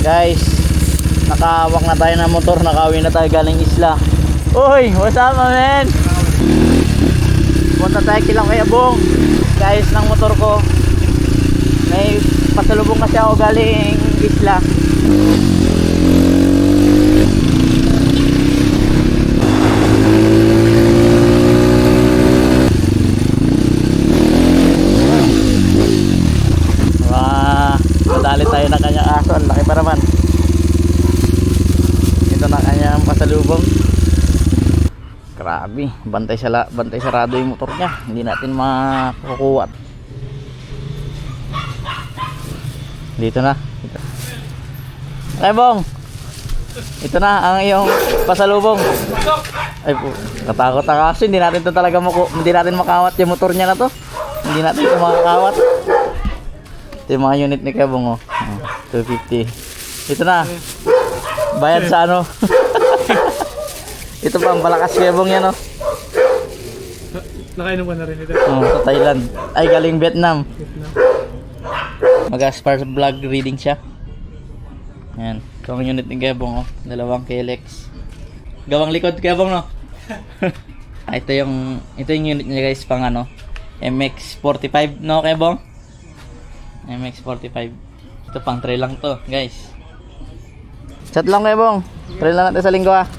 Guys, nakahawak na tayo ng motor, nakauwi na tayo galing isla. Uy, what's up man? Punta tayo kilang kay Abong. Guys, ng motor ko, may pasalubong kasi ako galing isla. Madali tayo na kanyang aso, ang laki pa naman. Ito na kanyang pasalubong. Grabe, bantay sarado yung motor niya, hindi natin makukuha. Dito na. Ay Bong, ito na ang iyong pasalubong. Ay po, natakot na kasi hindi natin to talaga hindi natin makawat yung motor niya na to. Hindi natin ito makakawat. Ito yung mga unit ni Kebong, oh. 250. Ito na. Bayad sa ano. Ito pa ang balakas Kebong yan, oh. Nakainom ka na rin ito. Sa Thailand. Ay, galing Vietnam. Mag-aspire vlog reading siya. Yan. Ito ang unit ni Kebong, oh. 2 KLX. Gawang likod Kebong, no? Ito yung unit niya guys, pang ano, MX-45, no Kebong? MX-45. Ito pang trail lang to guys. Chat lang Kebong. Trail lang natin sa linggo, ah.